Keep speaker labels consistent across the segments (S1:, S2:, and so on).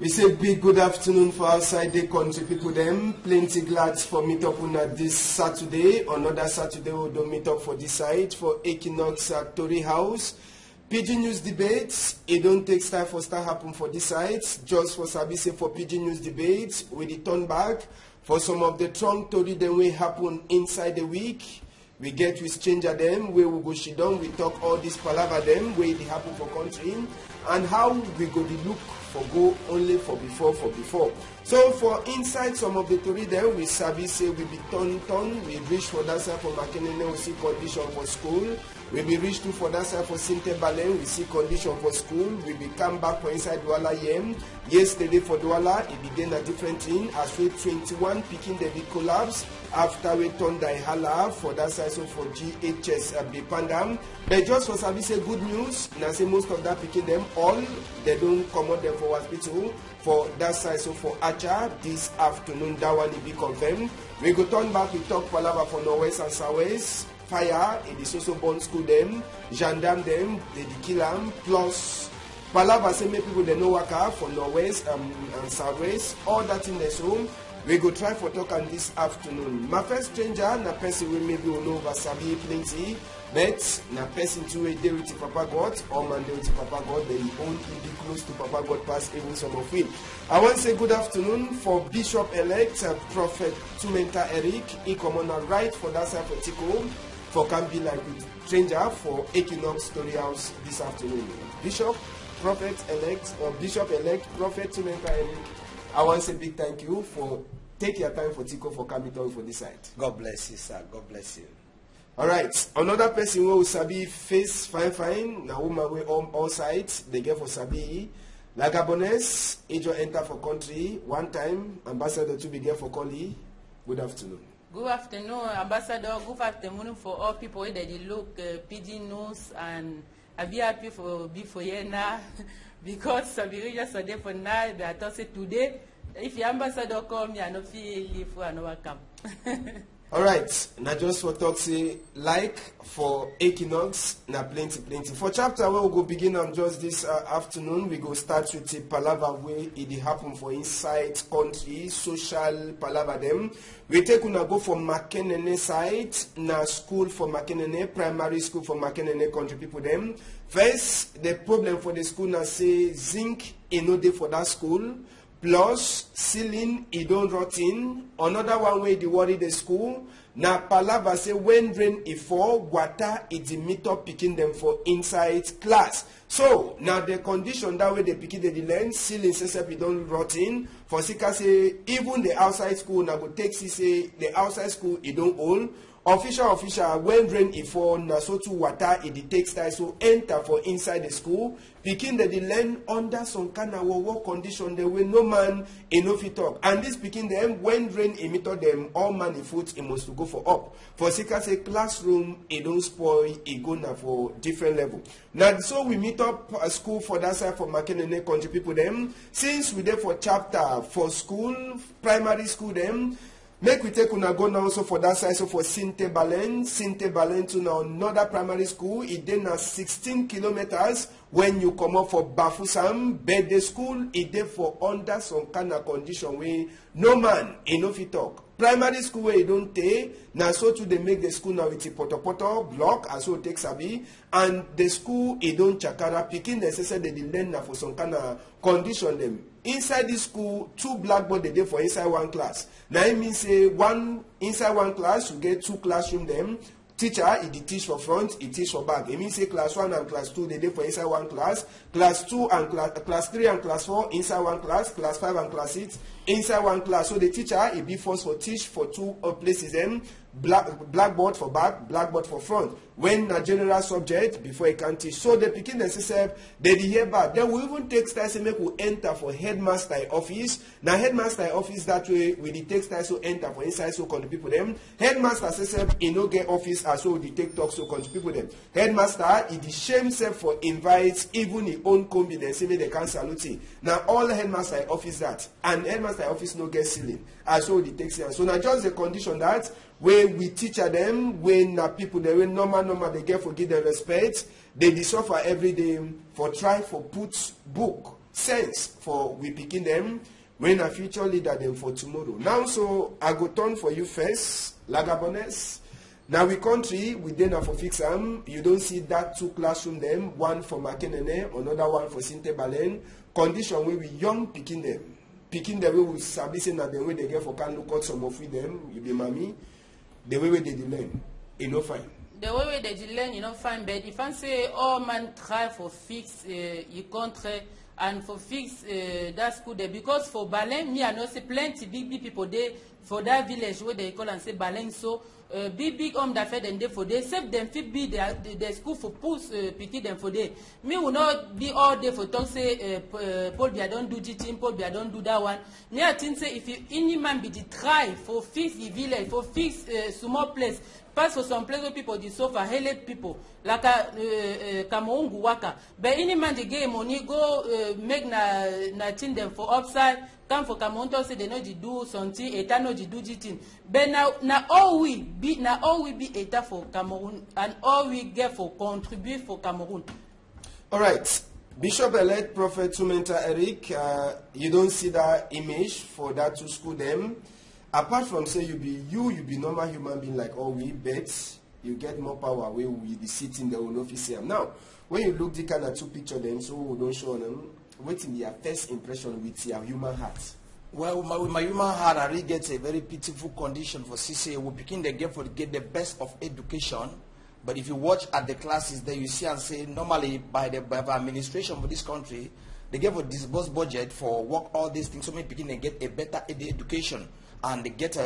S1: We say big good afternoon for outside the country people them. Plenty glad for meet up on this Saturday. Another Saturday we don't meet up for this side for Equinox at Tory House. PG News debates. It don't take time for start happen for this side. Just for Sabi say for PG News debates, we return back for some of the trunk Tory then we happen inside the week. We get with changer them, where we go sit down, we talk all this palaver them, where they happen for country, and how we go to look for go only for before. So for inside some of the Tory them, we sabi say we be turn, we reach for that side for Makenene, we see condition for school. We be reach to for that side for Sinte Balen, we see condition for school. We be come back for inside Douala Yem. Yesterday for Douala, it began a different thing. As we 21 picking the big collapse after we turn the hala for that side so for GHS Bipandam. But just for Sabi say good news, now say most of that picking them all, they don't come out them for hospital for that side so for Acha this afternoon. That one will be confirmed. We go turn back, we talk palava for Norwest and Southwest. Fire, it is also born school them, gendarme them, they kill them, plus palava say many people they know waka for Norwest and Southwest, all that in the zone. We go try for talk on this afternoon. My first stranger, na person we maybe will know over Sabi plenty, but na person to a day with Papa God, or man day with Papa God, they only be close to Papa God past even some of it. I want to say good afternoon for Bishop-elect Prophet Tumenta Eric. He come on right for that side for Tico, for can be like with stranger for Equinox Story House this afternoon. Bishop, Prophet-elect, or Bishop-elect Prophet Tumenta Eric. I want to say big thank you for taking your time for Tico for coming down for this side.
S2: God bless you, sir. God bless you.
S1: All right. Another person who Sabi face fine. Now woman we all sides. They get for Sabi. La Gabonese, Ejo enter for country. One time, Ambassador to be there for Koli. Good afternoon.
S3: Good afternoon, Ambassador. Good afternoon for all people that they look PG News, and I be happy for before now. Because Sabi just a day for now, but I thought say today, if the ambassador come, you no feel leave for another come.
S1: All right, now just for talk say like for Equinox, na plenty. For chapter where we go begin on just this afternoon, we go start with the palaver way it happen for inside country, social palaver them. We take una go for Makenene side, na school for Makenene, primary school for Makenene country people them. First, the problem for the school na say zinc e no dey for that school. Plus, ceiling, it don't rot in. Another one way they worry the school. Na palava say when rain is fall, water is the meter picking them for inside class. So, now the condition that way they picking the land, ceiling says it don't rot in. For Sika say, even the outside school, now go take say the outside school, it don't hold. Official, when rain is fall, na so to water it takes time so enter for inside the school. Picking the land under some kind of work condition, there will no man enough fit talk. And this picking them when rain emitter them, all man in foot it must to go for up. For Sika say classroom, it don't spoil, it go now for different level. Now so we meet up a school for that side for Makenene country people them. Since we there for chapter for school, primary school them. Make we take una go now also for that side, so for Sinte Balen to now another primary school. It then na 16 kilometers when you come up for Bafusam, but the school it there for under some kind of condition where no man enough it talk. Primary school where you don't take, now so to they make the school now with a poto block, and so it takes Sabi, and the school it don't chakara picking necessary they learn now for some kind of condition them. Inside this school, 2 blackboard they for inside one class. Now it means say inside one class you get 2 classroom them. Teacher, he teach for front, he teach for back. It means say class 1 and class 2, they for inside one class. Class 2 and class 3 and class 4 inside one class. Class 5 and class 6 inside one class. So the teacher, he be forced for teach for 2 places them. Blackboard for back, blackboard for front. When a general subject before he can teach. So they picking themselves, they hear back. Then we even take style say make we enter for headmaster office. Now headmaster office that way we the take style so enter for inside so con the people them. Headmaster says he no get office as so the take talk so con the people them. Headmaster he the shame self for invites even his own confidence say they can salute him. Now all headmaster office that and headmaster office no get ceiling as so the takes here. So now just the condition that where we teach them, when people they normal they get for give them respect, they suffer every day for try for put book sense for we picking them when a future leader them for tomorrow. Now, so I go turn for you first, Lagabonese. Now we country, we then have for fix them. You don't see that two classroom them, one for Makenene, another one for Sinte Balen. Condition where we young picking them. Picking the way we sabi say that the way they get for can look out some of them, you be mommy, the way they learn, you know fine.
S3: The way they learn, you know fine, but if I say all man try for fix your country and for fix that school there, because for Balen, me I know say plenty big people there for that village where they call and say Balen, so big homme d'affaires and they for they save them fit be the school for push picking them for they. Me will not be all day for talk say Paul Bia don't do this, Paul Bia don't do that one. Me I think say if you any man be the try for fix the village, for fix small place. Pass for some place where people the suffer, help people like Kamungu Waka. But any man the game money go make na thing them for upside. Come for Kamunto say they know they do something, eta know they do this thing. But now all we be eta for Cameroon and all we get for contribute for Cameroon.
S1: All right. Bishop-elect Prophet Tumenta Eric, you don't see that image for that to school them. Apart from say you be normal human being like all we, but you get more power where we be sitting there on office. Now, when you look the kind of two picture them, so we don't show them, what's in their first impression with your human heart?
S2: Well, my human heart, I really get a very pitiful condition for CCA. We begin the game for to get the best of education. But if you watch at the classes there, you see and say normally by the administration for this country, they give a disbursed budget for work all these things so many begin and get a better education. And they get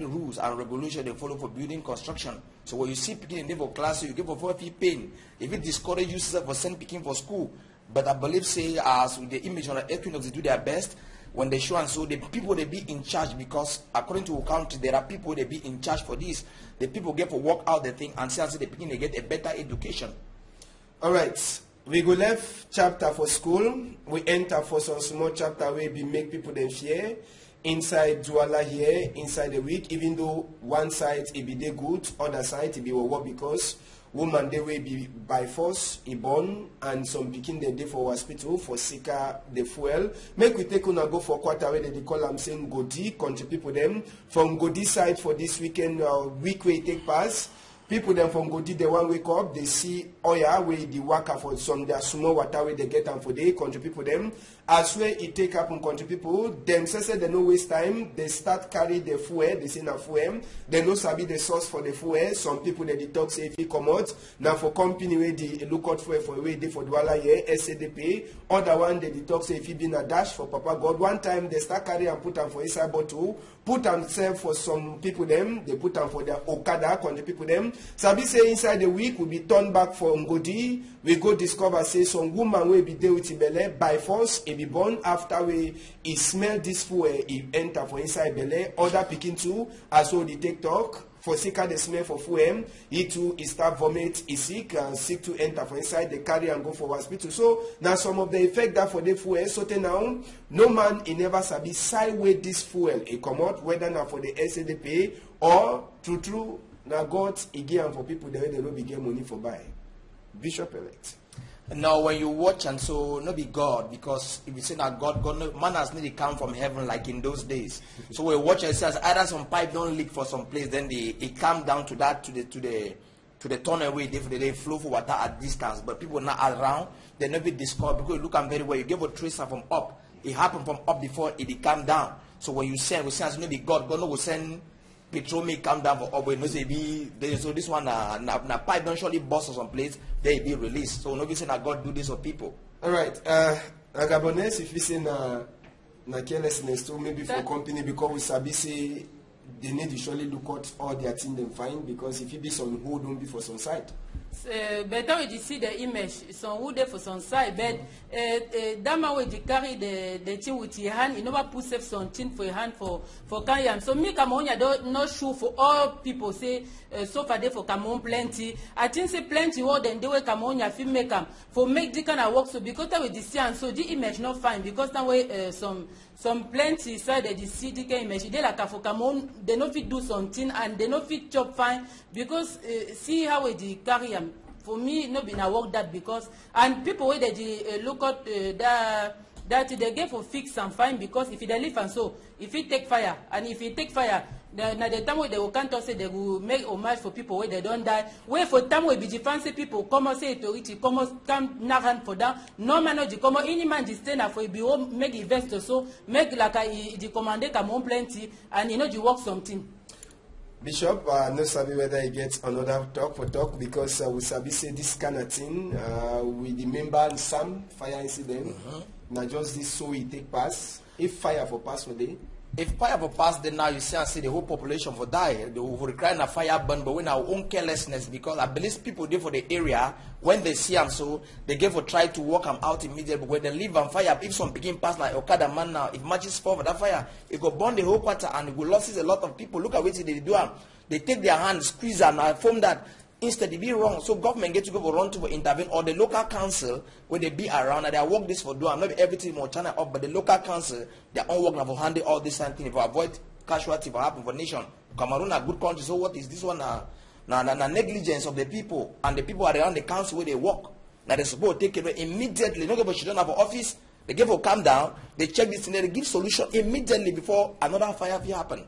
S2: rules and regulations they follow for building construction. So when you see picking in for class, you give a for pain. If it discourage you for send picking for school, but I believe say as with the image on the Equinox they do their best when they show and so the people they be in charge because according to country there are people they be in charge for this. The people get for work out the thing and say they begin they get a better education.
S1: All right. We go left chapter for school. We enter for some small chapter where we make people them fear. Inside Douala here, inside the week, even though one side it be dey good, other side it be work because woman they will be by force, born, and some picking the day for hospital for sicker the fuel. Make we take on go for quarter where they call them saying Godi, country people them from Godi side for this weekend week where take pass. People them from Godi, they one wake up, they see oya where the worker for some their small water where they get them for day, country people them. As where it take up in country people, them say they no waste time, they start carry the fuel, they say na fuel, they no sabi the source for the fuel. Some people they talk say if he come out, now for company where they look out for where they for Douala here, SADP, other one they talk say if he been a dash for Papa God. One time they start carry and put them for inside bottle, put them sell for some people them, they put them for their Okada, country people them. Sabi say inside the week we be turned back for Ngodi, we go discover say some woman will be there with Ibele by force, he be born after we he smell this fuel, he enter for inside Bele, other picking too, as well the take talk. For sicker the smell for fuel, he too he start vomit, he sick and sick to enter for inside, they carry and go for hospital. So now some of the effect that for the fuel, so now no man he never sabi sideway this fuel, he come out whether now for the SADP or true now God he give for people the way they no be get money for buy. Bishop-elect.
S2: Now when you watch and so no be God because if you say that God no, man has need to come from heaven like in those days. So when you watch and says either some pipe don't leak for some place, then it come down to that to the tunnel where they flow for water at distance, but people not around, they never discover because you look at very well, you give a tracer from up. It happened from up before it come down. So when you send, we send maybe God no will send petrol may come down for up when no say be so this one na pipe don't surely burst or some place they be released. So no be saying that God do this for people.
S1: All right, Gabonese if you say na carelessness too maybe for company because we sabi say they need to surely look at all their thing them fine because if you be some who don't be for some side.
S3: Better when you see the image, some who there for some side, but that man when you carry the thing with your hand, you never put safe something for your hand for Kanyam. So me come on, I don't not sure for all people say so far there for come on plenty. I think say plenty more than they will come on your film make them for make the kind of work. So because that with the see and so the image not fine because that way some plenty side the see the image they like for come on they no fit do something and they no fit chop fine because see how they carry for me no be na work that because and people where they look at that they get for fix and fine, because if they leave and so, if it take fire, and if it take fire, now the time where they will can't say they will make homage for people where they don't die. Where for time where be fancy people come and say to it, come naran for that. No man no come any man just stand for be make invest so make like the commander come on plenty and you know you work something.
S1: Bishop, no sabi whether he gets another talk because we sabi say this kind of thing we remember some fire incident. Now just this so we take pass. If fire for pass for day.
S2: If fire for pass, then now you see and see the whole population for die. They will require a fire burn, but when our own carelessness, because I believe people there for the area, when they see them so, they get for try to walk them out immediately. But when they leave and fire, if some begin pass like Okada man now, if matches fall for that fire, it will burn the whole quarter and it will lose a lot of people. Look at what they do. They take their hand, squeeze and form that. Instead, it be wrong. So government get to go for run to intervene, or the local council where they be around and they work this for doing. Not everything more China up, but the local council they own work now for handle all this and thing to avoid casualty for happen for nation. Cameroon a good country, so what is this one? Negligence of the people, and the people around the council where they work. Now they supposed to take it immediately. Not go for office. They give for calm down. They check this and they give solution immediately before another fire happen.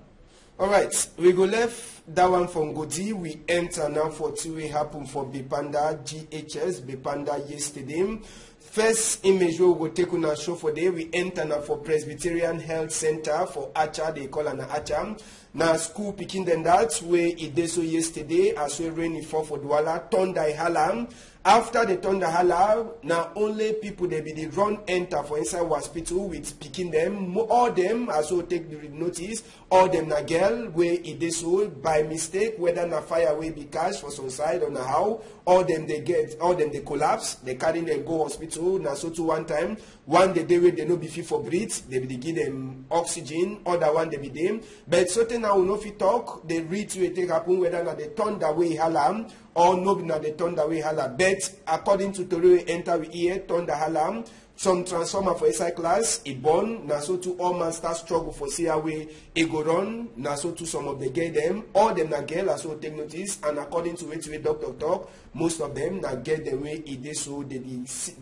S1: All right, we go left that one from Godi. We enter now for two. We happen for Bepanda GHS Bepanda yesterday. First image we will take on a show for day. We enter now for Presbyterian Health Center for Acha. They call an Acha. Now school picking them that way it did so yesterday as we rain fall for Douala Tonda Halam. After the Tonda Halam, now only people they be the run enter for inside hospital with picking them. All them as well take the notice. All them na girl where it did so by mistake, whether na fire will be cash for some side or na how. All them they collapse. They carry them go hospital. Now so to one time. One the day where they no be fit for breathe. They be give them oxygen. Other one they be them. But certain now no fit talk. They read to it take happen whether na they turn the way halam or no be na they turn the way halam. But according to Tori enter we here turn the halam. Some transformer for SI class, it born, na so to all man start struggle for see how we it go run, na so to some of the get them, all them na get as so take notice, and according to which way doctor talk, most of them na get the way it is so they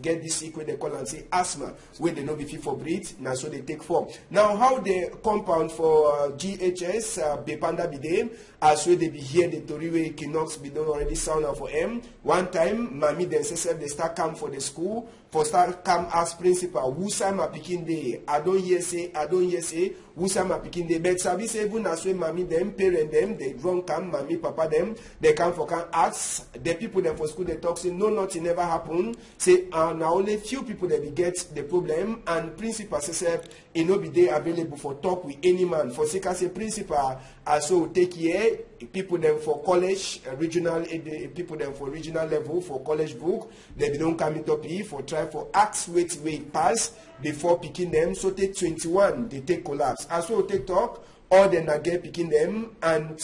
S1: get this secret they call and say asthma, where they no be fit for breathe, na so they take form. Now how the compound for GHS, Bepanda be them, as well they be here the Tori way Kinox be done already sound out for M. One time, Mami themselves they start come for the school, for start come as principal, who say my picking day, I don't hear say, who say my picking day, but sabi say even as well Mami them, parent them, they run come, Mami, Papa them, they come for can ask, the people them for school they talk say no nothing never happen, say now only few people that we get the problem, and principal say it no be there available for talk with any man, for say say principal, so take here, people them for college, regional, people them for regional level, for college book, they don't come it up here for try for ask wait pass before picking them, so take 21, they take collapse. As well take talk, all them again picking them, and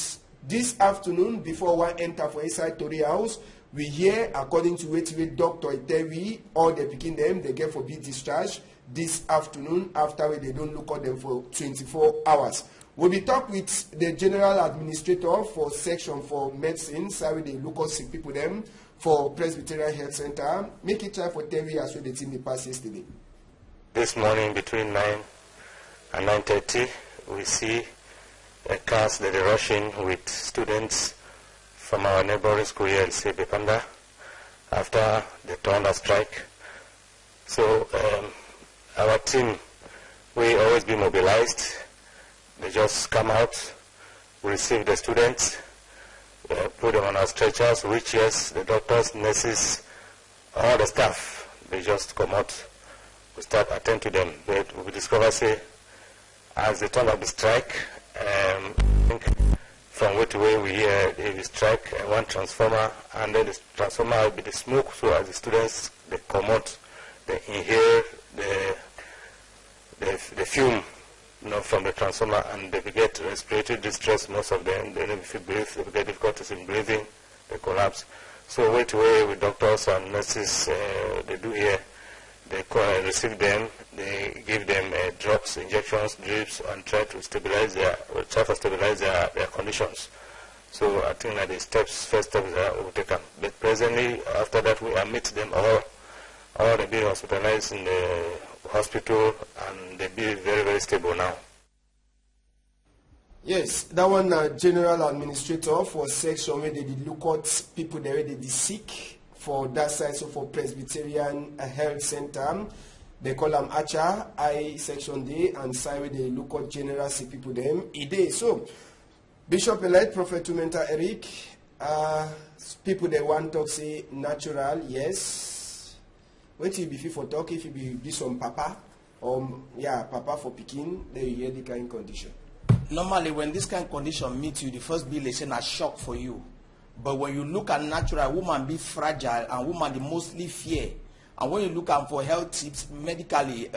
S1: this afternoon, before one enter for inside Tori house, we hear, according to which Dr. Itewi, all they picking them, they get for be discharged this afternoon, after they don't look at them for 24 hours. We'll be talking with the general administrator for section for medicine, sorry they look at sick people them, for Presbyterian Health Center. Make it try for Terry as well the team they passed yesterday.
S4: This morning between 9 and 9:30, we see a class that are rushing with students from our neighboring school here in Bepanda after the thunder strike. So our team, we always be mobilized. They just come out, we receive the students, put them on our stretchers, wheelchairs, the doctors, nurses, all the staff. They just come out, we start attend to them. But we discover, say, as they turn up the strike, I think from way to way we hear the strike, one transformer, and then the transformer will be the smoke, so as the students, they come out, they inhale the fume, from the transformer, and they get respiratory distress, most of them, they don't feel breathe, they get difficulties in breathing, they collapse. So way to way with doctors and nurses, they do here, they receive them, they give them drops, injections, drips, and try to stabilize their conditions. So I think that the first steps are will take them. But presently, after that, we admit them all they be hospitalized in the hospital, and they be very, very stable now.
S1: Yes, that one general administrator for section where they did look at people there they did sick for that side, so for Presbyterian Health Center. They call them Acha, I section D, and side where they look at general sick people them. So, Bishop Elite, Prophet Tumenta Eric, people they want to say natural, yes. Wait till be fit for talk if you be some papa, papa for Pekin, then you hear the kind of condition.
S2: Normally, when this kind of condition meets you, the first bill is a shock for you. But when you look at natural, woman be fragile and woman the mostly fear. And when you look at for health tips, medically,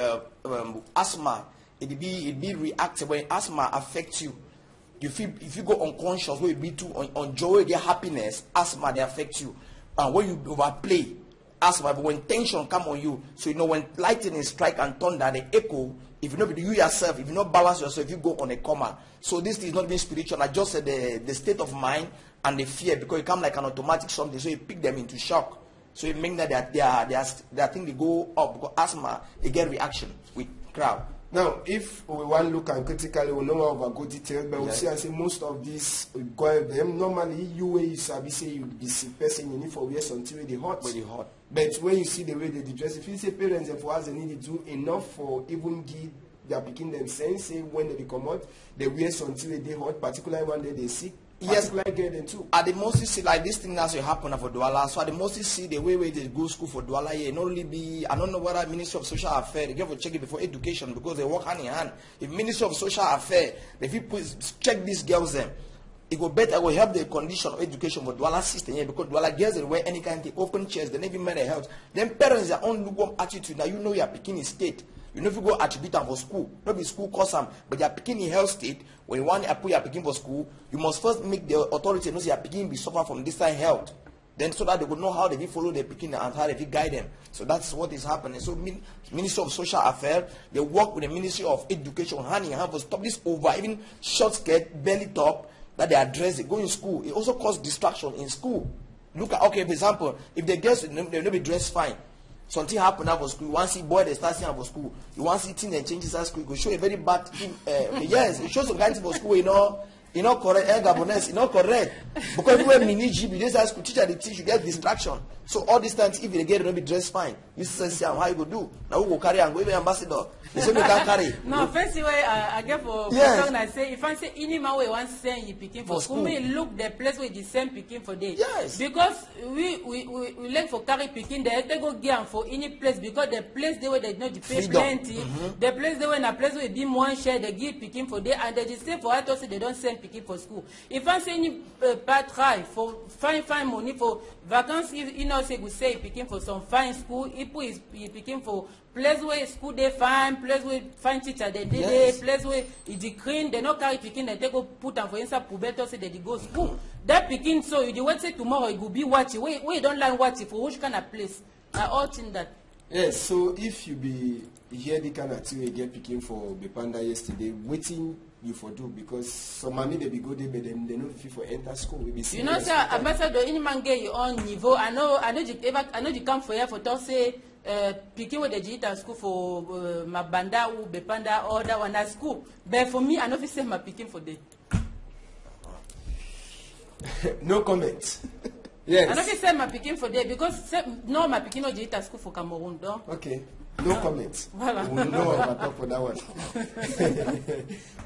S2: asthma, it be reactive. When asthma affects you, you feel if you go unconscious, when you be too on joy, get happiness, asthma they affect you. And when you overplay, asthma, but when tension come on you, so you know when lightning strike and thunder, they echo. If you know you yourself, if you not balance yourself, you go on a coma. So this is not being spiritual. I just said the state of mind and the fear, because it come like an automatic something. So you pick them into shock. So it means that their thing they go up because asthma, they get reaction with crowd.
S1: Now, if we want to look and critically, we know about go detail, but we see and say most of these go them. Normally, you say you be sick person, you need for wear until they hot.
S2: Very hot.
S1: But when you see the way they dress, if you say parents and for us they need to do enough for even give their picking them sense, say when they come out, they wear until they hot, particularly when they sick.
S2: Yes,
S1: like them too.
S2: At the most you see like this thing that's happen for Douala. So at the most you see the way they go school for Douala here. Not only be I don't know whether Ministry of Social Affairs they have to check it before education because they work hand in hand. If Ministry of Social Affairs if you check these girls them, it will better it will help the condition of education for Douala system here because Douala girls they wear any kind of thing, open chairs, they never mental health. Then parents their own lukewarm attitude. Now you know you are picking in state. You know if you go attribute them for school, not be school cause them, but you are picking in health state. When you want to put your picking for school, you must first make the authority know your picking be suffer from this kind of health. Then so that they will know how they will follow their picking and how they will guide them. So that's what is happening. So Ministry of Social Affairs, they work with the Ministry of Education hand in hand to stop this over, even short skirt, belly top, that they address it. Go in school. It also causes distraction in school. Look at, okay, for example, if the girls, they will be dressed fine. Something happen at school. You want to see boy they start seeing for school. You want to see teen and changes at school. It will show a very bad thing. Yes, it shows some guys for school. You know correct. Gabonese, you know correct. Because you wear mini GB, this high school teacher they teach you get distraction. So all these times if they get to be dressed fine, you say how you go do. Now we go carry and go even ambassador. They say we can carry.
S3: No, first way I get for
S2: yes.
S3: I say if I say any man we want to say you picking for school, me look the place where the same picking for day.
S2: Yes.
S3: Because we like for carry picking they go get for any place because the place they where they know the pay plenty. The place they were in a place where be more share they give picking for day and they just say for us also they don't send picking for school. If I say any bad try for fine money for vacances, you know say we say picking for some fine school, if we picking for place where school they fine, place where fine teacher they did yes. Place where it's clean, they not carry picking, they go put them for inside poubelle say they go school. That picking so you wait say tomorrow it will be watching. We don't learn watching for which kind of place. I all think that.
S1: Yes, so if you be here the kind of thing you get picking for Bepanda yesterday, waiting you for do because some mommy they be go there but then they know if you for enter school we be
S3: you know sir ambassador any man get your own niveau. I know you come for here for talk say picking with the digital school for Mabanda or Bepanda or that one at school. But for me I know if say my picking for day.
S1: No comment. Yes.
S3: I know if say my picking for day because no my picking no digital school for Cameroon though.
S1: Okay. No comment.
S3: Voilà.
S1: We know what I talk for that one.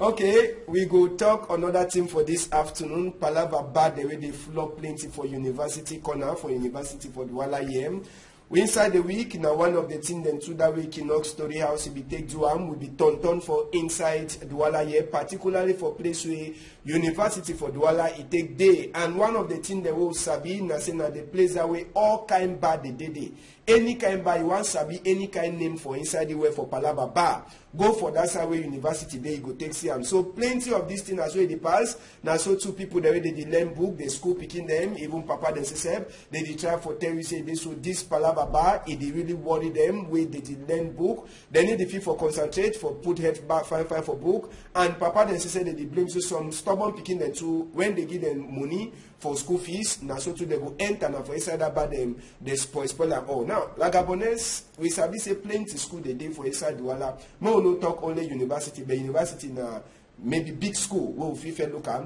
S1: Okay, we go talk another thing for this afternoon. Palava bad the way they flop plenty for university corner for university for Douala EM. We inside the week now one of the things then through that week in Knox Story House will be take Duam will be turn for inside Douala here, particularly for place where university for Douala it take day. And one of the things they will sabi na say na the place that way all kind bad the day. Any kind by you want sabi any kind name for inside the way for Palava bar. Go for that side where university there you go take see them. So plenty of these things as well they pass. Now so two people they learn book, the school picking them, even Papa themselves, they try for tell you say this so this Palava have a bar, it really worry them where they did learn book. They need the fee for concentrate, for put head back fine for book. And Papa then said that they blame so some stubborn picking them too when they give them money for school fees. Now so too they go enter and for inside about them they spoil and all. Now Lagabonese we sabi say plenty school they did for inside Douala. More no talk only university, but university na maybe big school where we feel look at.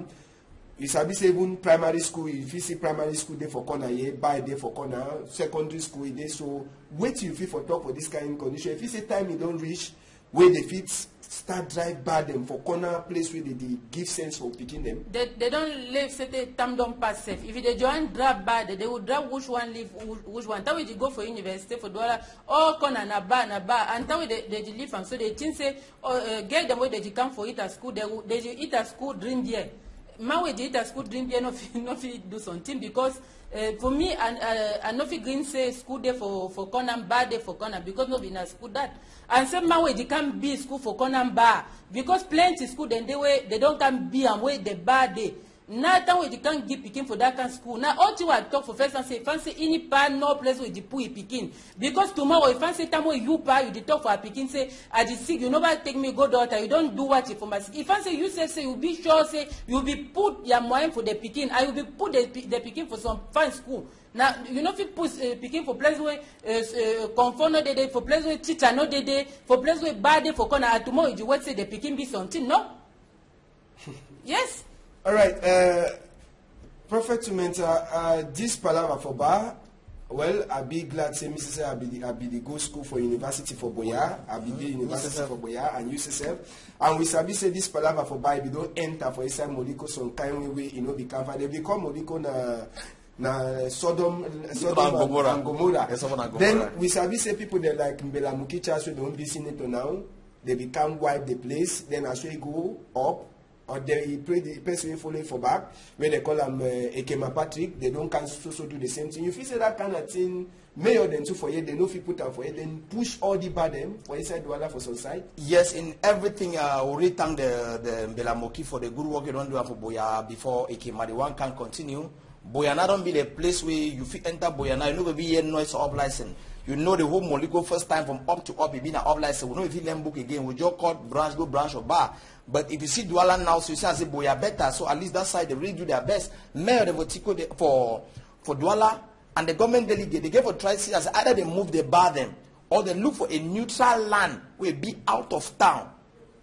S1: You sabi say even primary school, if you see primary school there for corner here, by there for corner, secondary school there. So wait till you feel for talk for this kind of condition. If you say time you don't reach, where they fit start drive by them for corner place where they give sense for picking them.
S3: They don't leave certain time don't pass safe. If they join drive bad, they will drive which one leave which one. That way they go for university for dollar all corner na bar and that way they leave and so they think say get them where they come for eat at school. They eat at school drink there. My way they eat at school drink there no fit do something because for me and no fit green say school there for corner bad day for corner because no be na school that. And some man way they can't be school for corner bar because plenty school then they don't can be and way the bad day. Now time way they can't give picking for that kind of school. Now all you I talk for first and say fancy any pan no place where they put picking because tomorrow if fancy time where you buy you the talk for a picking say I the sick you nobody take me go daughter you don't do what you for my if fancy you say you be sure say you be put your mind for the picking I will be put the picking for some fine school. Now you know if you put picking for place where conform no day for place where teacher no day for place where bad day for corner and tomorrow you wait say the picking be something no. Yes.
S1: All right, Prophet to mentor this palaver for bar. Well, I'll be glad say Mrs. I'll be the go school for university for Boya. I'll be the university for Boya and UCSF. And we sabi say this palaver for bar if you don't enter for inside Moliko some kind way you know become they become Moliko na Sodom and Gomorrah. Then we sabi say people they like Mbela Mukicha so don't listen it now. They become wipe the place. Then as we go up. Or they pray the person following for back when they call them Ekema Patrick, they don't can also do the same thing. If you say that kind of thing, mayor then too for you, they know if you put them for you, then push all the burden for inside Douala for some side.
S2: Yes, in everything, we really thank the Mbelamoki for the good work you don't do for Boya before Ekema. The one can continue. Boyana don't be the place where you fit enter Boyana, you know, be here noise or up license. You know the whole Moliko first time from up to up, it been an up license. We know if you learn book again, we just call branch, go branch or bar. But if you see Douala now, so you say Boya better, so at least that side they really do their best. Mayor de Votiko for Douala and the government delegate, they gave a try see as either they move the bar them or they look for a neutral land where be out of town.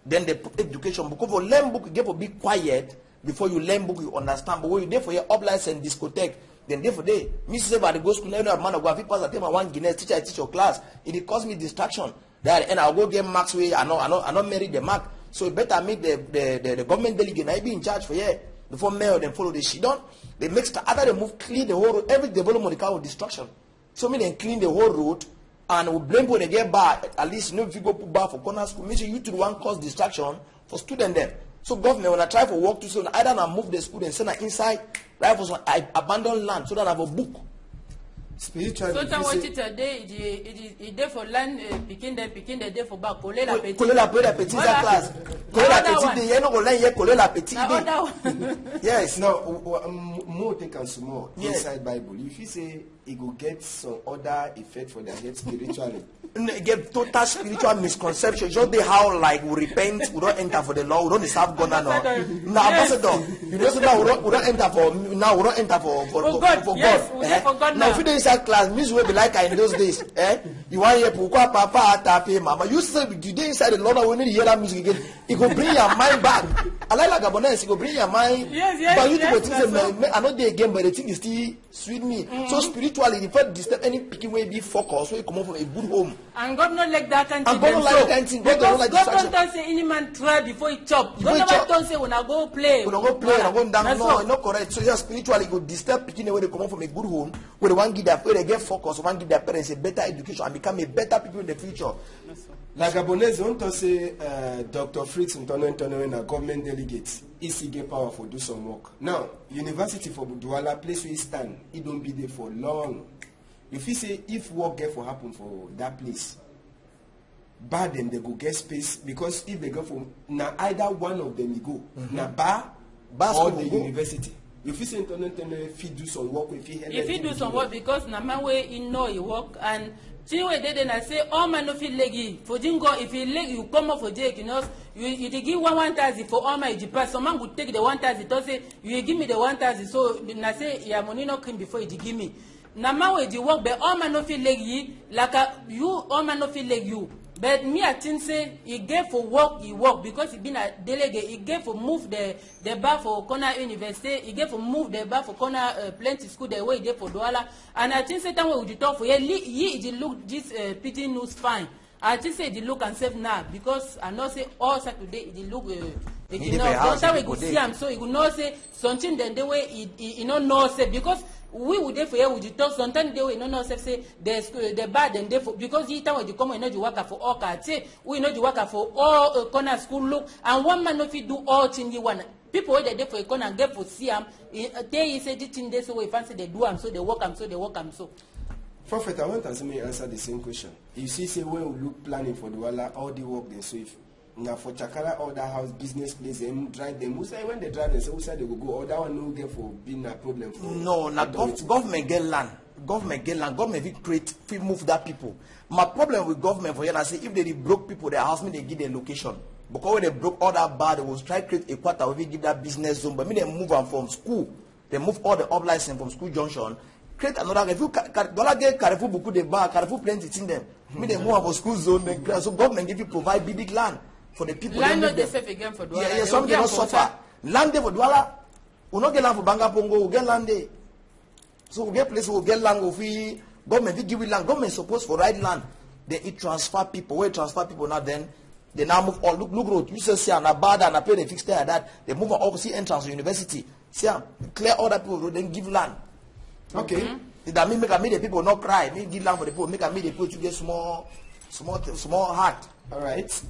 S2: Then they put education because for learn book, you get to be quiet before you learn book, you understand. But when you there for your up license discotheque, then day for day, me say about the go school, every man go pass at my one Guinness teacher, I teach your class. It cost me distraction. That and I'll go get marks where I not marry the mark. So you better make the government delegate I be in charge for here before mayor then follow the shit done. They make either they move clean the whole road, every development they call destruction. So me then clean the whole road and we blame when they get bar. At least you know if you go put bar for corner school, make sure you to the one cause distraction for student then. So government when I try for work to so either I move the school and send her inside, right for some abandoned land so that I have a book.
S1: Spiritually,
S3: so time what it a day it day for land picking the day for back coller la petite
S2: class coller la petite day no go learn here coller la petite day yes
S1: no more think and small inside Bible if you say it go get some other effect for their head spiritually
S2: get total spiritual misconception just they how like we repent we don't enter for the law we don't serve God now ambassador you know so now we don't enter for now we don't enter for God
S3: yes, for God
S2: now if you don't inside class means we be like in those days you want hear pourquoi papa tape mama you say you dey inside the Lord we need to hear that music again it go bring your mind back I like Gabonese it go bring your mind but you think say I not dey again but the thing is still sweet me so spiritually the first disturb any picking way be focus so you come from a good home.
S3: And God not like that and
S2: God don't like that thing. God don't like distraction.
S3: God don't say any man try before he chop. God never don't say when I go play.
S2: When I go play, I go down. No, not correct. So just spiritually go disturb picking away they come from a good home where they want give their they get focus, want give their parents a better education and become a better people in the future.
S1: Like Gabonese want to say Dr. Fritz Ntono and a government delegate is get power for do some work. Now, university for Douala place where he stand, it don't be there for long. If you say if work get for happen for that place, bar them they go get space because if they go for now either one of them you go now bar or the university. If you say if you do some work, if
S3: you do some work, because na man way you know you work, and Chinwe did and I say, oh man, if you leggy for jingo, if you leg, you come up for Jake, you know, you give 1,000 for all my pass. Some man would take the 1,000, don't say, you give me the 1,000, so I say, yeah, money no cream before you give me. Na man way you work, but all man no feel leggy, like you, all man no feel leg you. But me, I think say he gave for work, he work because he been a delegate. He gave for move the bar for Corner University. He gave for move the bar for Corner Plenty School the way he did for Douala. And I think say that way would you talk for he look this PT news fine. I think say the look and save now because I know say all Saturday he look. Sometimes we could see him so he could not say something. Then the way he no say because. We would therefore here would you talk sometimes they will not say the bad and therefore because you time when you come and know you work for all cards we know you work for all corner school look and one man if you do all thing you want people where they for a corner and get for see them they say this thing they so we fancy they do them so they work them so.
S1: Prophet, I want to answer the same question. You see, say when we look planning for the Douala, all the work they so if now for Chakara, all that house business place, them drive them. Who say when they drive them, say who say they will go? All that one no get for being a problem. For
S2: no, now government get land. Government will create, move that people. My problem with government for you, I say if they broke people, their house, me they give their location. Because when they broke all that bad, they will try to create a quarter, we give that business zone. But me they move them from school, they move all the up license from school junction. Create another. If you dollar get Carrefour beaucoup de bar, Carrefour plenty in them. Me they move from school zone. Then, so government give you provide big land. For the people,
S3: land not the safe again for Douala.
S2: Yeah, some cannot suffer. Land for Douala, we not get land for Banga Pongo. We get land there. So we get place. We get land. We government we give you land. Government supposed for right land. Then it transfer people. Where transfer people now then they now move all look road. You say and a bad and a pay the fixed there that they move all see entrance to university. See clear all that people then give land.
S1: Okay.
S2: That mean make the people not cry. Make give land for the people. Make the people to get small heart.
S1: All right.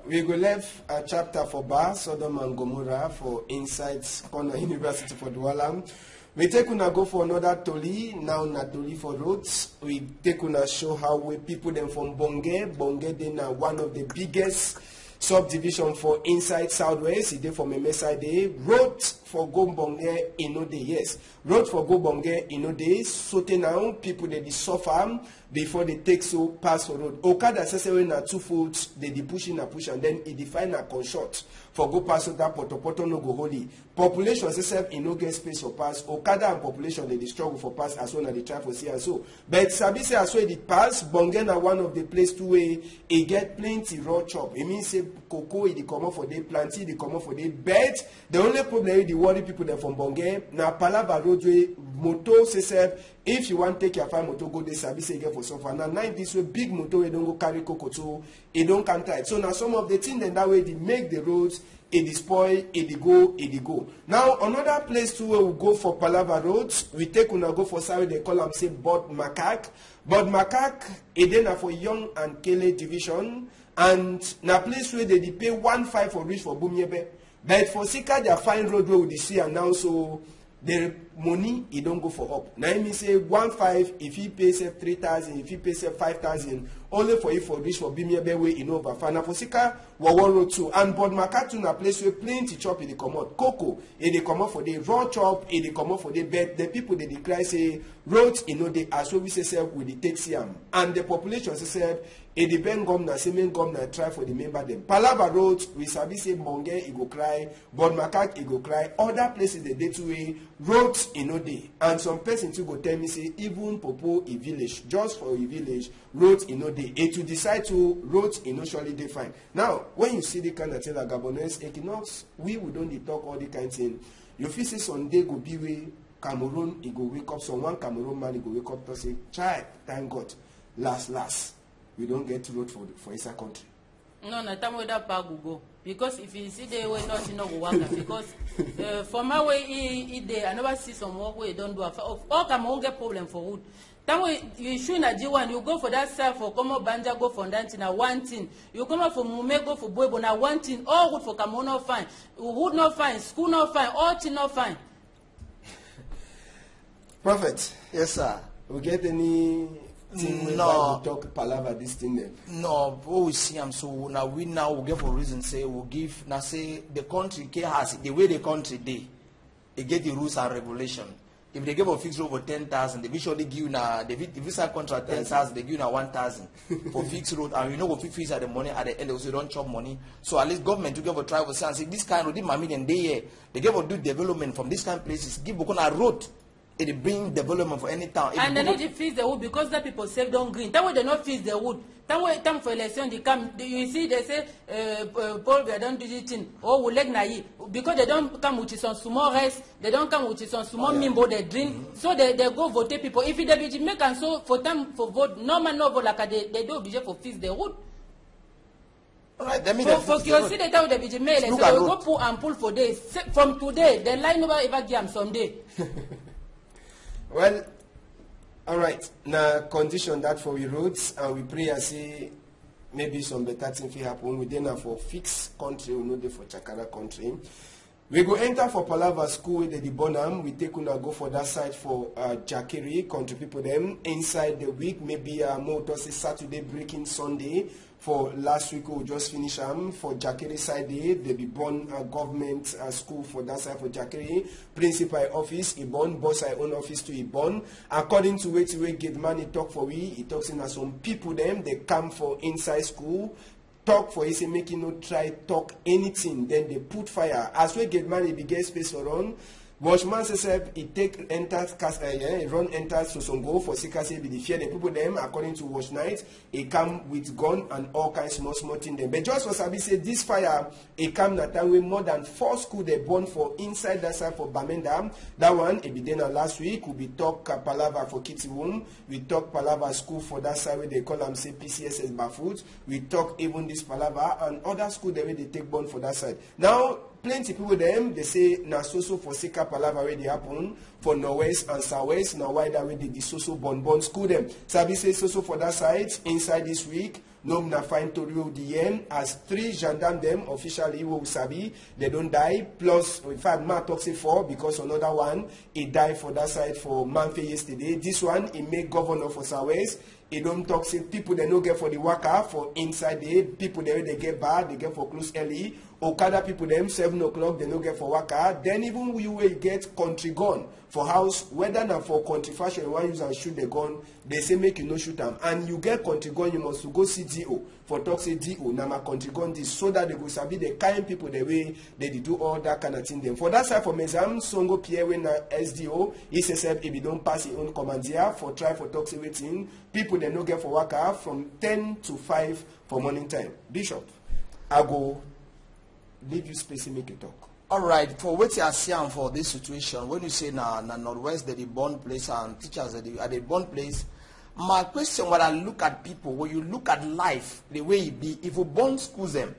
S1: We go left a chapter for Bar, Sodom and Gomorrah for Insights Corner University for Douala. We take una go for another Toli, now na Toli for roads. We take una show how we people them from Bonge. Bonge then one of the biggest subdivision for inside Southwest. It from a side day. Road for go Bonge Inode, yes. Road for go Bonge Inode. So now people they suffer before they take so pass for road. Okada says when na 2 foot they push and then it define a short for go pass that poto no go holy. Population says in no get space for pass. Okada and population they struggle for pass as well as they try for see and so. But Sabi say as well it pass. Bonge na one of the place to where it get plenty raw chop. It means say cocoa it come up for the planty they come up for the bed. The only problem is the worry people there from Bonge na Palava roadway moto say if you want take your farm moto go they Sabi say get for suffer. Now this way big motor we don't go carry cocoa so it don't counter it. So now some of the things then that way they make the roads it spoil, it go. Now another place too where we go for Palava roads, we take una go for sorry they call them say Bod Macaque. Bod Macaque it then for Young and Kele division and na place where they pay 1.5 for reach for Bumiebe. But for Sika they find road where we see and now so the money it don't go for up. Now me say 1.5 if he pays 3,000, if he pays 5,000, only for it for reach for Bumiebe way in over. Fana for Sika wa 1 road 2 and Bod Macaque na place where plenty chop in the commode. Cocoa in the commode for the raw chop in the commode for the bed. The people they declare say roads you know they as well we say with the taxiam and the population say it depend governor, semen governor try for the member them. Palava roads, we sabi say Bonge, it go cry, Bod Macaque, it go cry. Other places they day to way roads in no day. And some person too go tell me say even Popo a village, just for a village, roads in no day. It to decide to roads in no surely they find. Now, when you see the kind of thing like Gabonese equinox, we don't talk all the kind of thing. You feel say Sunday go be way Cameroon, it go wake up. Someone Cameroon man, it go wake up to say, child, thank God, last. We don't get road for inside country. No,
S3: time with that part go. Because if you see the way not you know go work because for my way I never see some work where you don't do all Cameroon get problem for wood. Time you shoot at G1, you go for that side for Como Banja go for that na one thing. You come up for Mume go for Boybo na one thing. All wood for Cameroon not fine. Wood not fine, school not fine, all thing not fine.
S1: Prophet.
S2: Yes, sir.
S1: We get any no talk palava this thing then?
S2: No, what we see so now we will get for reason say we'll give now say the country has the way the country they they get the rules and regulation. If they give a fixed road for 10,000, they usually give you if you sign contract 10,000, they give you 1,000 for fixed road, and you know what fees are the money at the end, they don't chop money. So at least government to give a try for and say this kind of road, million day, they give a do development from this kind of places, give a road. It bring development for any town.
S3: And they not fees the wood because the people save don't green. That way they not fees the wood. That way time for election they come. You see they say Paul they don't do this thing. Oh we like naï because they don't come with some small rice. They don't come with some small mimbo they drink. So they go vote people. If they be make and so for time for vote normal no vote like they do obligate for fees the wood.
S2: Alright, that means
S3: for you see the time they be made. So they go pull and pull for days. From today the line never ever give them someday.
S1: Well, all right. Now, condition that for we roads, and we pray and say maybe some better thing will happen. We then for fixed country, we know they for Chakara country. We go enter for Palava school with the Bonham. We take una go for that side for Jakiri, country people them inside the week. Maybe more to say Saturday breaking Sunday. For last week we just finish for Jakiri side day. They be born government school for that side for Jakiri. Principal office, Ibon, boss I own office to Ibon. According to what we get man, he talk for we, he talks in some people them, they come for inside school. Talk for he say make you not try talk anything, then they put fire. As we get money, he get space around. Watchman says he take enters run enters to some go for Sikase be the fear the people them according to Watch Night. He come with gun and all kinds small thing them. But just for Sabi say this fire he come that time with more than 4 schools they born for inside that side for Bamenda. That one it be then last week we talk Palava for Kitty Womb. We talk Palava school for that side where they call them say PCSS Bafoot. We talk even this Palava and other school the way they take born for that side. Now plenty people them they say na so for Sika Palava where they happen for Northwest and Southwest. Now why that way they so bon school them. Sabi say so for that side inside this week. No na find Torio DM as 3 gendarmes them officially who Sabi they don't die plus in fact man talks say 4 because another one he died for that side for Manfe yesterday. This one he make governor for Southwest. He don't talk say people they no get for the worker for inside the people they get bad they get for close early. Okada people them 7 o'clock they no get for worker. Then even we will get country gun for house whether na for country fashion you want use and shoot the gun they say make you no shoot them and you get country gun you must to go see DO for talk say DO na my country gun this so that they go sabi the kind people the way they do all that kind of thing them for that side for Mezam Songo Pierre when na SDO he says if he don't pass his own commandeer for try for talk say waiting people they no get for worker from 10 to 5 for morning time. Bishop I go leave you space and make you talk.
S2: All right, for what you are seeing for this situation, when you say na Northwest that the born place and teachers at the born place, my question when I look at people, when you look at life, the way it be, if we born schools them,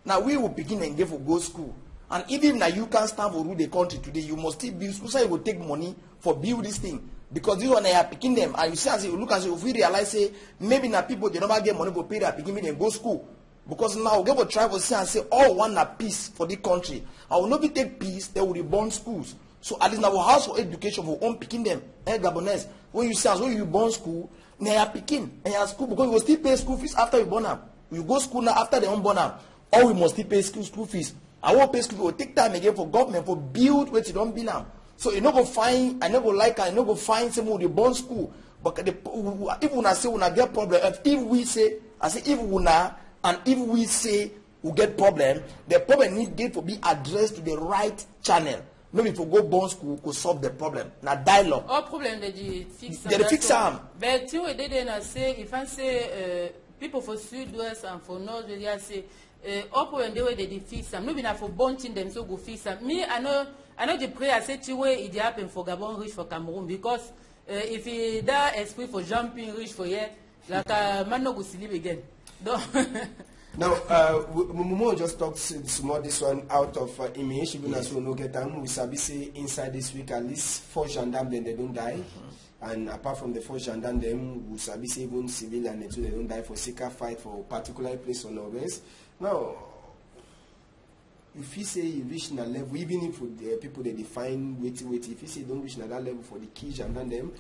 S2: now we will begin and give for go school. And even now you can stand for rule the country today, you must still build school, so you will take money for build this thing. Because this one they are picking them, and you see as you look and say, if we realize say, maybe now people they never get money for pay, they are picking me and go school. Because now we get try to say and say all want a peace for the country. I will not be take peace, they will reborn schools. So at least now house for education for own picking them. Gabonese. When you say as when you born school, they are picking and you are school because you will still pay school fees after you born them. You go school now after they don't born them. Or we must still pay school fees. I won't pay school fees. It will take time again for government for build what you don't build them. So you not go find, I not go like, I not go find someone who born school. But if we say we get problem, if we say, I say if we and if we say we get problem, the problem needs to be addressed to the right channel. Maybe if we go born school, we could solve the problem. Now dialogue.
S3: All problem that you fix.
S2: They fix them.
S3: But you didn't say if I say people for Southwest and for North, they say all problem the way they fix them. Maybe not for born them so go fix them. Me I know the prayer say the way it happen for Gabon reach for Cameroon because if he da esprit for jumping reach for here like man no go sleep again.
S1: Now, we just talk small this one out of image, even as we no get them. We sabi say inside this week at least 4 gendarmes then they don't die. And apart from the 4 gendarmes, them we sabi say even civilian they don't die for Sika fight for a particular place on Northwest. Now, if you say you reach that level, even if the people they define wait, if you say you don't reach that level for the key gendarmes them,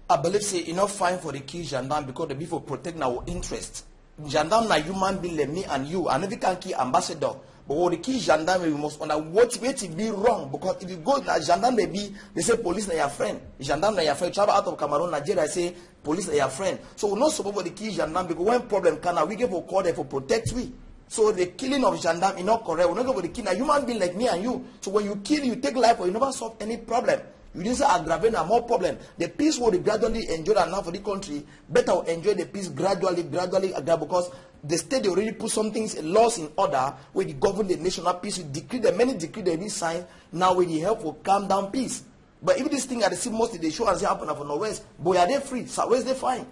S2: I believe say enough fine for the key gendarme because the people protect our interest. Gendarme na human being like me and you, and if you can key ambassador. But what the key gendarmerie, we must understand what it be wrong. Because if you go to gendarmerie, they say police na your friend. Gendarme na your friend. Travel out of Cameroon, Nigeria, say police na your friend. So we're not supposed to the key gendarme because when problem can, we give a call there for protect we. So the killing of gendarme is not correct. We're not going to kill a human being like me and you. So when you kill, you take life, or you never solve any problem. You didn't say aggravate more problem. The peace will gradually enjoy and now for the country. Better enjoy the peace gradually, because the state they already put some things, laws in order where they govern the national peace. We decree the many decree they be signed. Now with the help will calm down peace. But if this thing at the see mostly they show as it happen for Northwest, boy are they free? Southwest they fine.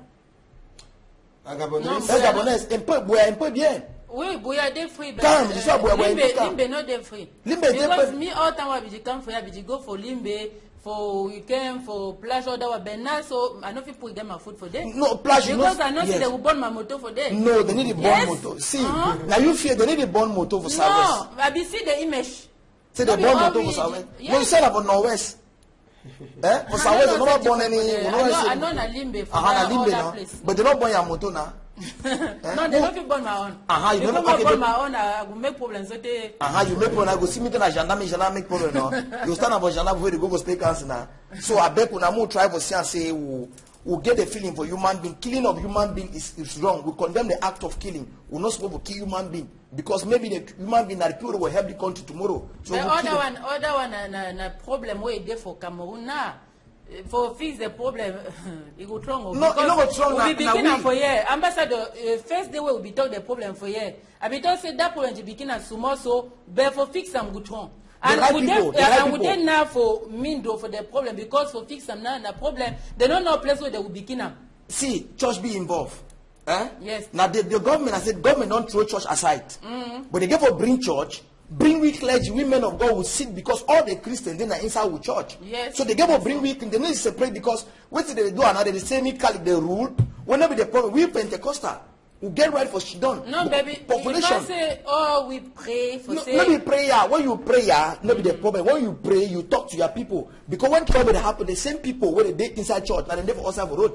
S1: Gabonese.
S2: Boy are bien.
S3: Oui, boya de free.
S2: Limbe
S3: not de free.
S2: Limbe
S3: because me all time I come for here, go for Limbe, for weekend, for plage order Bena, so I know people get my food for them.
S2: No plage.
S3: Because I know they will burn my motor for them.
S2: No, they need a burn motor. See, now you fear they need a burn motor for Southwest.
S3: No, I be see the image.
S2: Say the burn motor for Southwest. No, you said about Northwest. For Southwest, they not burn any.
S3: I know na Limbe for other place.
S2: But they not burn your motor now.
S3: No, they don't burn my own.
S2: You
S3: never burn my own. I will make problems.
S2: You make problem. I go see me to na gendarme make problem. No, you stand about gendarme before you go for state council now. So I beg una more try for say we get a feeling for human being. Killing of human being is wrong. We condemn the act of killing. We're not supposed to kill human being because maybe the human being that people will help the country tomorrow. So
S3: the other one, na problem where there for Cameroon now. For fix the problem, it go wrong.
S2: No, it go wrong.
S3: We be beginning for year. Ambassador, first day we will be talk the problem for year. I be talk say that problem to begin as sumo so, but for fix some good wrong. And we then now for mindo for the problem because for fix some now the problem, they don't know place where they will begin them.
S2: See, church be involved.
S3: Yes.
S2: Now the government, I said government don't throw church aside, but they get for bring church. Bring we clergy, women of God will sit because all the Christians then are inside with church.
S3: Yes.
S2: So they get bring we, they need to separate because what they do another they say me call it the rule. Whenever the problem, we Pentecostal, we get right for Shidon.
S3: No, baby.
S2: Population.
S3: You can't say, oh, we pray for say.
S2: Maybe prayer. When you pray, not be the problem. When you pray, you talk to your people. Because when trouble happen, the same people when they date inside church and they for outside the road.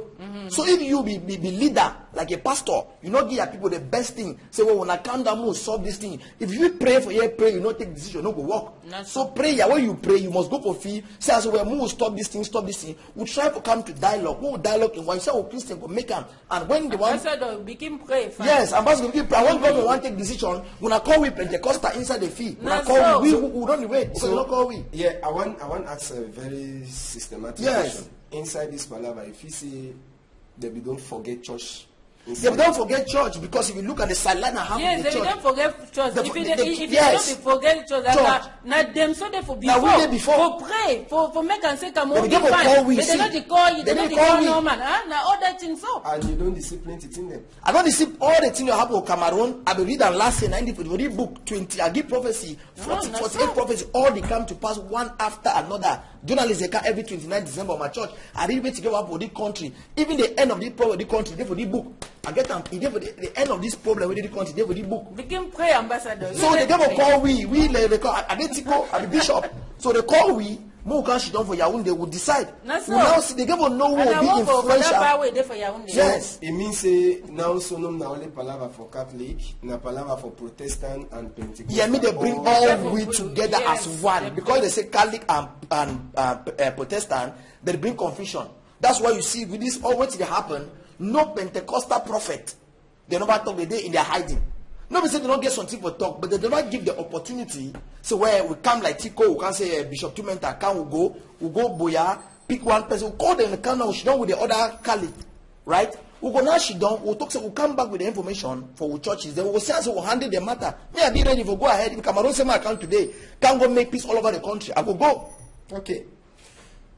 S2: So if you be leader like a pastor, you not give your people the best thing. Say, well, when I calm down, we'll solve this thing. If you pray for your prayer, you not take decision, no go work. So prayer, when you pray, you must go for fee. Say, as well, we will stop this thing, stop this thing. We try to come to dialogue. We will dialogue in one. Say, oh, Christian, go make them. And when the one.
S3: Ambassador, begin pray.
S2: Yes, ambassador, begin pray. When government want to take decision, when I call we Pentecostal inside the fee. When I call we don't wait. So not call we.
S1: Yeah, I want to ask a very systematic question. Inside this palaver, if you see that we don't forget church.
S2: Yeah, but don't forget church because if you look at the sideline and half of the church.
S3: Yes, they don't forget church. If you don't forget church, now them so they for before. For pray, for make and say come on. They don't call you, they don't call no man. Now all that things so.
S1: And you don't discipline it in them.
S2: I don't discipline all the things that happen in Cameroon. I will read and last year 90 for the book 20. I give prophecy 48 prophecy. All they come to pass one after another. Journalists they come every 29 December of my church. I read it together for the country. Even the end of the problem of the country, they for the book. I get them. For the end of this problem with the country, they for the book.
S3: Begin pray, ambassador.
S2: So they never call we they call Adetiko, the bishop. So they call we. More can she done for Yaoundé, they will decide. We now see they never know who will be influential.
S1: Yes, it means say now so na only palava for Catholic, na palava for Protestant and Pentecostal.
S2: Yeah, me they bring all we together as one because they say Catholic and Protestant, they bring confusion. That's why you see with this all what they happen. No Pentecostal prophet, they never talk the day in their hiding. Nobody say they don't get something for talk, but they do not give the opportunity. So where we come like Tico, we can say Bishop Tumenta, can we go Boya, pick one person, we call them, come now, she done with the other Catholic, right? We go now, she done, we'll talk, so we'll come back with the information for our churches, then we'll say, so we'll handle the matter. Me, I be ready for go ahead. In Cameroon, say my account today, can go make peace all over the country. I will go.
S1: Okay.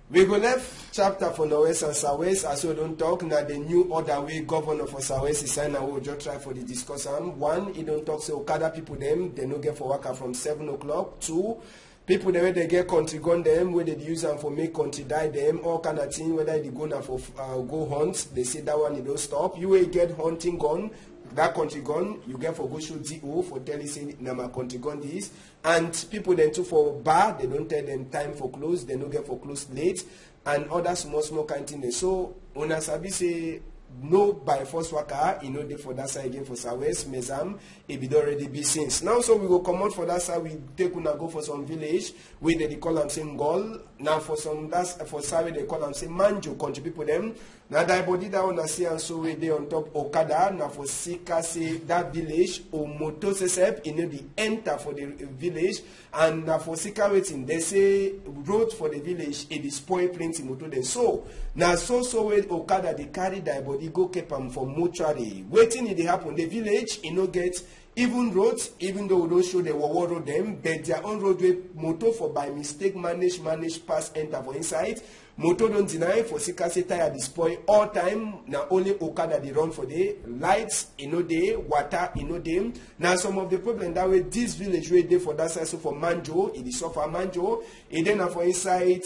S1: We go left chapter for Northwest and Southwest as we don't talk now the new order way governor for Southwest is signed and we'll just try for the discussion. One, he don't talk so Okada people them, they no get for work from 7 o'clock. Two, people the way they get country gun them, where they use them for make country die them, all kind of thing, whether they go now for go hunt, they say that one you don't stop. You will get hunting gun. That country gun, you get for go shoot DO for tell you say my country gun this. And people then too for bar, they don't tell them time for close, they don't get for close late, and other small kind things. So Ona Sabi say no by force waka, dey for that side again for Southwest, Mezam, it be already be since. Now so we go come out for that side, we take una go for some village where they call them say Ngol. Now for some that's for Sawe they call them say Manjo, country people them. Now that body that una see and so we they on top Okada. Now for Sika say that village or moto sesep the enter for the village, and now for Sika waiting they say road for the village it is spoil plenty moto then. So now so with Okada they carry that body go keep them for mortuary. Waiting it happen the village get even roads, even though we don't show the war road them, but their own roadway motor for by mistake manage pass enter for inside. Motor don't deny for Sika say tire destroy all time. Now only Okada they run for the lights, day, water, day. Now some of the problem that way this village way there for that side, so for Manjo, it is suffer Manjo, and then for inside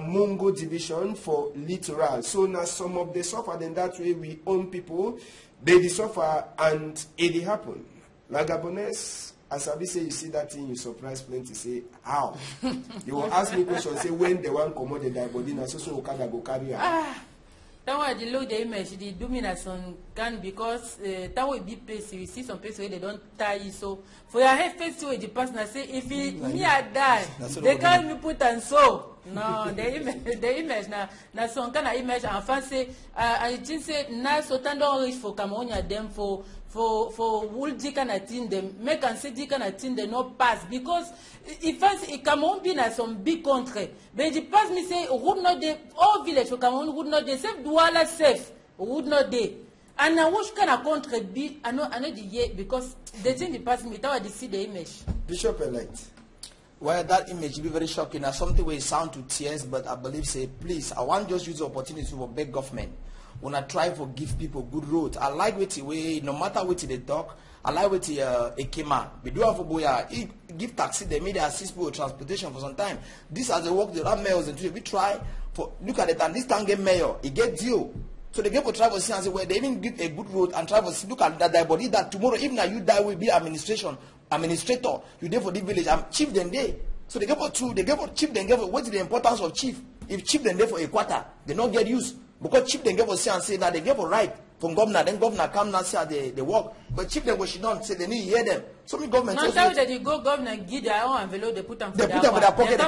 S1: Mungo division for littoral. So now some of the suffer then that way we own people, they suffer and it happen. Like Gabonese, as I say, you see that thing, you surprise plenty. Say how? You will ask me questions. Say when the one come out the body, na so Okada go carry her.
S3: That was the look the image. They do me na some can because that will be place. You see some place where they don't tie you. So for your head face to the person, I say if it me I die, they can't me put and so. No, the image na some kind of image. And fancy, I think say na so tando reach for Cameroon them for wool kind of thing them make and say kind of thing they not pass because if it Cameroon be na some big country, but the pass me say would not they all village for Cameroon would not they safe Douala safe would not they. And now which kind of country be I know the year because they think the pass me that they see the image.
S1: Bishop elect.
S2: Well, that image will be very shocking. Now, something will sound to tears, but I believe, say, please, I want just use the opportunity to beg government. When I try to give people good road, I like what way, no matter what they talk, I like what Ekema. We do have for Boya, give taxi, they made assist people with transportation for some time. This as they work, the run mayors and we try for look at it, and this time get mayor, it get deal. So they get for travel and say, well, they even give a good road and travel. Look at that body that tomorrow, even now you die, will be administrator. You there for the village. I'm chief then day. So they get for two. They get for chief then get for what is the importance of chief? If chief then there for a quarter, they not get used because chief then get for say and say that they get for right from governor. Then governor come now say they work. But chief then what she don't say they need to hear them. So many government.
S3: Not that they go governor give their own envelope. They put them for
S2: their pocket.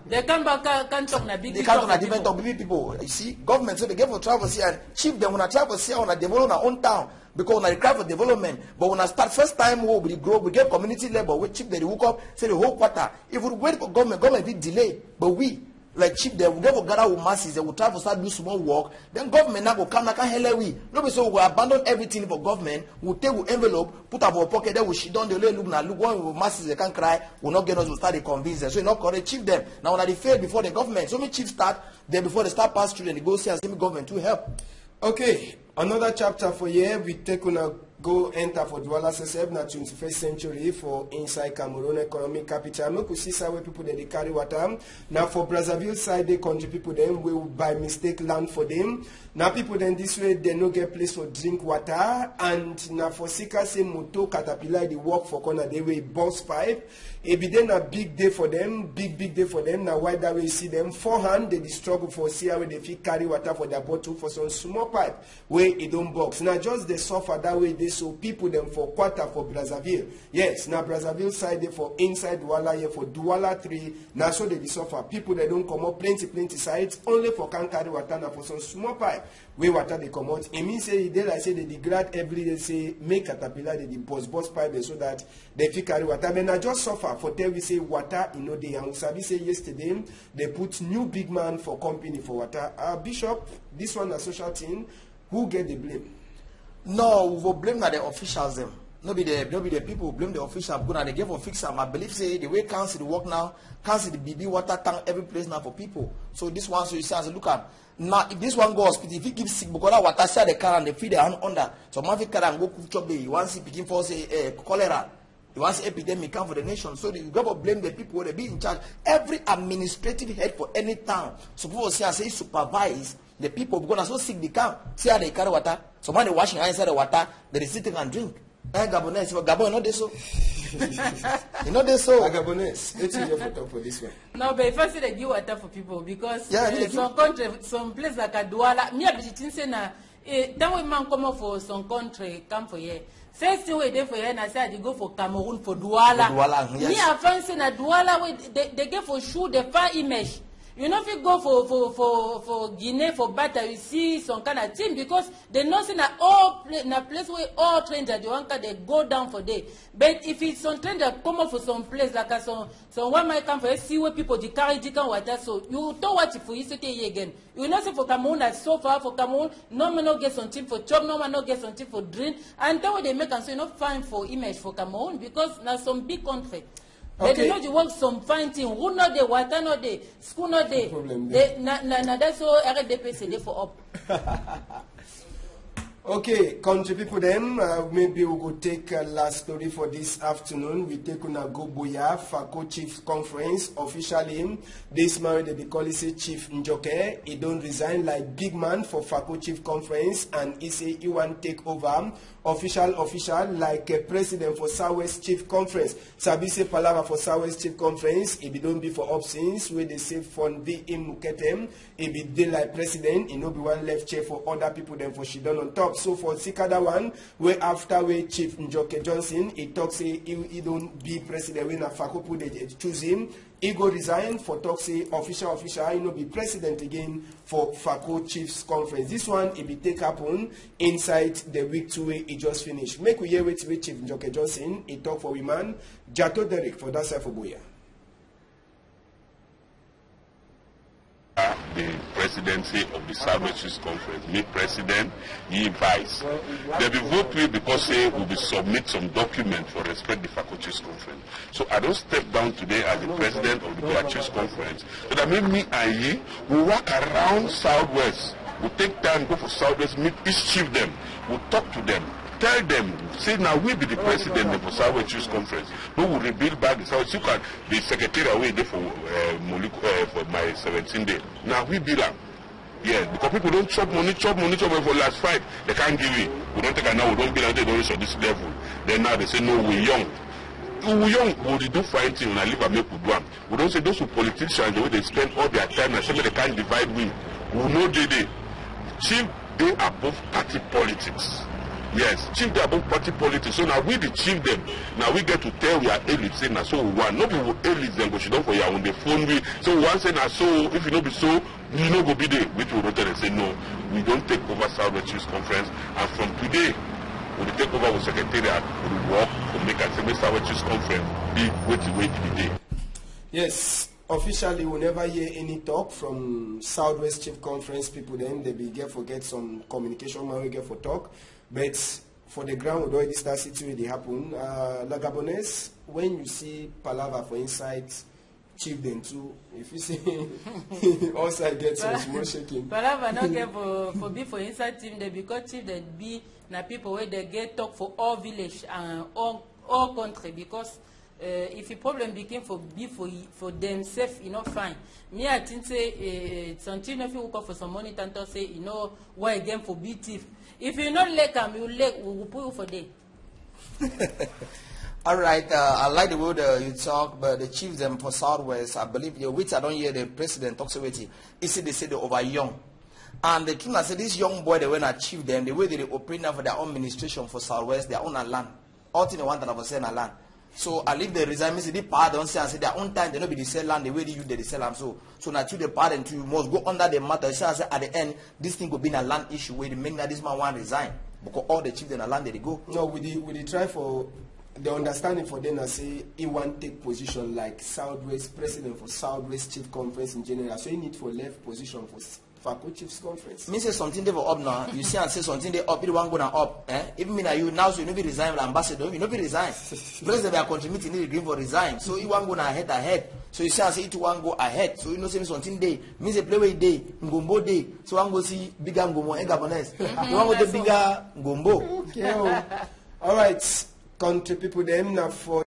S3: They come back can't talk na big.
S2: They can't talk na different talk big people. You see, government so they get for travel see and chief then when I travel see on a develop our own town. Because when I cry for development, but when I start first time we grow, we get community level, we cheap they hook up, say the whole quarter. If we wait for government will delay. But we like cheap they will never gather with masses, they will try to start do small work, then government now will come like hell we. Nobody so we abandon everything for government, we'll take the envelope, put up our pocket, then we shit down the look now look one with masses they can't cry, will not get us to start to convince them. So you not correct chief them. Now when they fail before the government, so many chiefs start, then before they start pass through, then they go say as government to help.
S1: Okay, another chapter for here. We take on a go enter for Douala Seseb na 21st century for inside Cameroon economic capital. Make we see where people they carry water. Now for Brazzaville side, they country people them will by mistake land for them. Now people then this way they no get place for drink water. And now for Sika say moto caterpillar they work for corner they will burst pipe. It be then a big day for them, big day for them. Now why that way you see them forehand they struggle for see how they fit carry water for their bottle for some small pipe where it don't box. Now just they suffer that way they so people them for quarter for Brazzaville. Yes, now Brazzaville side they for inside Douala here for Douala 3. Now so they suffer. People they don't come up plenty sides only for can carry water now for some small pipe where water they come out. It means say they like say they degrade every day say make caterpillar they bust pipe so that they fit carry water. But now just suffer for tell we say water they and Sabi say yesterday they put new big man for company for water. Bishop, this one a social thing. Who get the blame?
S2: No, we will blame the officials them. No be the people who blame the officials. Because they give for fix them. I believe say the way council work now, council the BB water tank every place now for people. So this one, so you say, look at now if this one go hospital, if he gives sick because that water share the car and they feed the hand under. So man fit carry and go cook chop day. You want to see picking for say cholera. You want to see epidemic come for the nation. So you got to blame the people who they be in charge. Every administrative head for any town. So people say supervise the people because they're so sick they can't see how they carry water. Somebody washing inside the water, they sit and drink. Gabonese, Gabon, not this so. You know this so.
S1: Gabonese, let's see your photo for this one.
S3: No, but first they give water for people because
S2: yeah,
S3: some country, some place like Douala, me I be say na then we man come up for some country, come for here. First thing we did for here, and I said they go for Cameroon for Douala.
S2: Yes.
S3: Me, I fancy that Douala, they get for shoot the far image. You know, if you go for Guinea, for Bata, you see some kind of team because they know that all in a place where all trains at the they go down for day. But if it's some train that come up for some place like some one might come for see where people they carry chicken water, so you don't watch it for you again. You know, say for Cameroon that's so far for Cameroon, no man no get something for chop, no man no get something for drink, and then when they make and so you know fine for image for Cameroon because now some big country.
S1: Okay.
S3: They know you want some fine thing. Who not there, water not there, school not there. That's all RDP say for up.
S1: Okay, country people then, maybe we go take last story for this afternoon. We take una go Boya, Fako Chief Conference, officially. This man, they call it Chief Njoke. He don't resign like big man for Fako Chief Conference and he say he want take over. Official, like president for Southwest Chief Conference. Sabi say palava for Southwest Chief Conference. He be don't be for options where they say fund be in Muketem. He be dey like president. He no be one left chair for other people then for she done on top. So for Sikada one, where after where Chief Njoke Johnson, he talk say he don't be president when a Fakopu they choose him. He go resign for talk say official, he no be president again for Fako Chiefs Conference. This one it be take happen inside the week 2 way he just finished. Make we hear with Chief Njoke Johnson. He talk for women. Jato Derek for that side for Boya.
S5: The presidency of the Southwest Chiefs Conference, me president, he vice. They be vote with because they will be submit some document for respect the Fako Chiefs Conference. So I don't step down today as the president of the Boya Chiefs Conference. So that means me and he will walk around Southwest. We'll take time, go for Southwest, meet each chief them. We'll talk to them. Tell them, say now we be the president of the Southwest Chiefs Conference. No, we rebuild back the Southwest. You can the secretary away there for my 17th day. Now we be them. Yeah, because people don't chop money for last fight. They can't give it. We don't take it now, we don't be like they don't reach this level. Then now they say no, we're young. We're young, we do fighting and I live and make we do them. We don't say those who politicians, the way they spend all their time and say they can't divide we. We know they. Chief, they above party politics. Yes, chief they above party politics. So now we the chief them. Now we get to tell we are elites say now so we want. No people elites them, but she don't for you on the phone we. So one say now so if you know be so, you know go be there. Which we wrote and say no, we don't take over Southwest Chiefs Conference. And from today, we take over with secretariat, we work to make a Southwest Chiefs Conference be wait the day.
S1: Yes. Officially, we never hear any talk from Southwest Chief Conference people. Then they be get some communication man we get for talk, but for the ground, we already start situation they happen. La Gabonese, when you see palava for inside chief then too, if you see outside get some small shaking.
S3: Palava not get for be for inside team they because chief they be na people where they get talk for all village and all country because. If a problem became for themselves, you know, fine. Me, I think say something if you work for some money, tanto say you know why again for be thief. If you not like them, you like we will put you for them.
S2: All right, I like the way you talk, but the chiefs them for Southwest, I believe the which I don't hear the president talks about it. He said they say they over young. And the truth I say this young boy they when achieve them, the way they operate now for their own administration for Southwest, their own land. All thing they want that I was saying land. So I leave the resign, the part don't say and say their own time they not be the sell land the way they use they sell land. So now to the part and you must go under the matter. So I say at the end this thing could be a land issue where the make that this man want resign because all the chiefs in the land they go.
S1: No, we try for the understanding for them. I say he want take position like Southwest president for Southwest Chief Conference in general. So he need for left position for Fako Chiefs Conference.
S2: Me say something they for up now. You see and say something they up. You want go now up. Even me now you now so you no be resign ambassador. You no be resign. Because they are contributing need green for resign. So you want go now ahead. So you see and say it want go ahead. So you know say something day. Me say play way day. Ngombo day. So want go see bigger Ngombo and Gabonese. You want go the bigger Ngombo.
S1: Okay. All right. Country people them now for